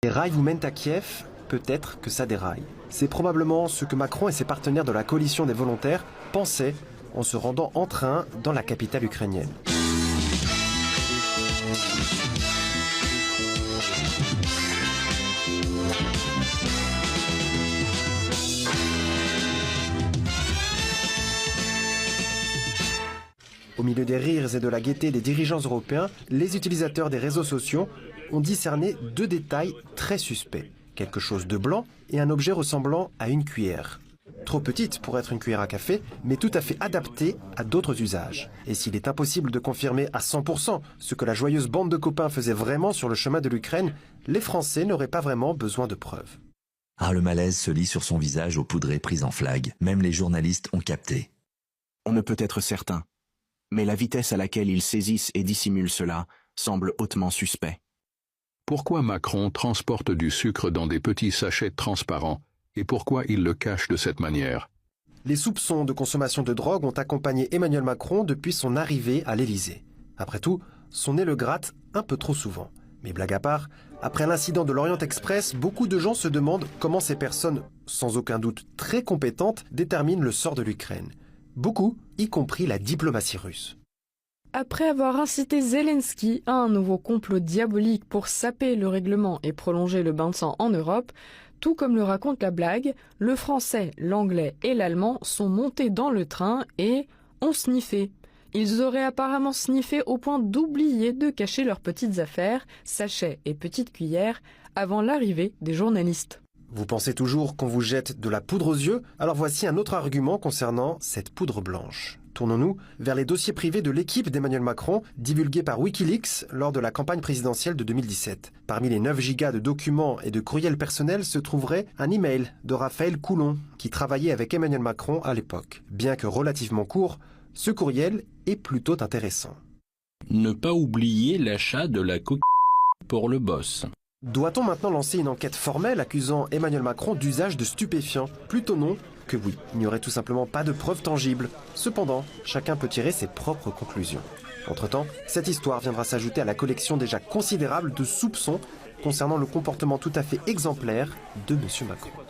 Les rails vous mènent à Kiev, peut-être que ça déraille. C'est probablement ce que Macron et ses partenaires de la coalition des volontaires pensaient en se rendant en train dans la capitale ukrainienne. Au milieu des rires et de la gaieté des dirigeants européens, les utilisateurs des réseaux sociaux ont discerné deux détails très suspects. Quelque chose de blanc et un objet ressemblant à une cuillère. Trop petite pour être une cuillère à café, mais tout à fait adaptée à d'autres usages. Et s'il est impossible de confirmer à 100% ce que la joyeuse bande de copains faisait vraiment sur le chemin de l'Ukraine, les Français n'auraient pas vraiment besoin de preuves. Ah, le malaise se lit sur son visage aux poudrées prises en flag. Même les journalistes ont capté. On ne peut être certain, mais la vitesse à laquelle ils saisissent et dissimulent cela semble hautement suspect. Pourquoi Macron transporte du sucre dans des petits sachets transparents et pourquoi il le cache de cette manière? Les soupçons de consommation de drogue ont accompagné Emmanuel Macron depuis son arrivée à l'Élysée. Après tout, son nez le gratte un peu trop souvent. Mais blague à part, après l'incident de l'Orient Express, beaucoup de gens se demandent comment ces personnes, sans aucun doute très compétentes, déterminent le sort de l'Ukraine. Beaucoup, y compris la diplomatie russe. Après avoir incité Zelensky à un nouveau complot diabolique pour saper le règlement et prolonger le bain de sang en Europe, tout comme le raconte la blague, le français, l'anglais et l'allemand sont montés dans le train et ont sniffé. Ils auraient apparemment sniffé au point d'oublier de cacher leurs petites affaires, sachets et petites cuillères, avant l'arrivée des journalistes. Vous pensez toujours qu'on vous jette de la poudre aux yeux? Alors voici un autre argument concernant cette poudre blanche. Tournons-nous vers les dossiers privés de l'équipe d'Emmanuel Macron, divulgués par Wikileaks lors de la campagne présidentielle de 2017. Parmi les 9 gigas de documents et de courriels personnels se trouverait un email de Raphaël Coulon, qui travaillait avec Emmanuel Macron à l'époque. Bien que relativement court, ce courriel est plutôt intéressant. Ne pas oublier l'achat de la coquille pour le boss. Doit-on maintenant lancer une enquête formelle accusant Emmanuel Macron d'usage de stupéfiants? Plutôt non que oui, il n'y aurait tout simplement pas de preuves tangibles. Cependant, chacun peut tirer ses propres conclusions. Entre-temps, cette histoire viendra s'ajouter à la collection déjà considérable de soupçons concernant le comportement tout à fait exemplaire de M. Macron.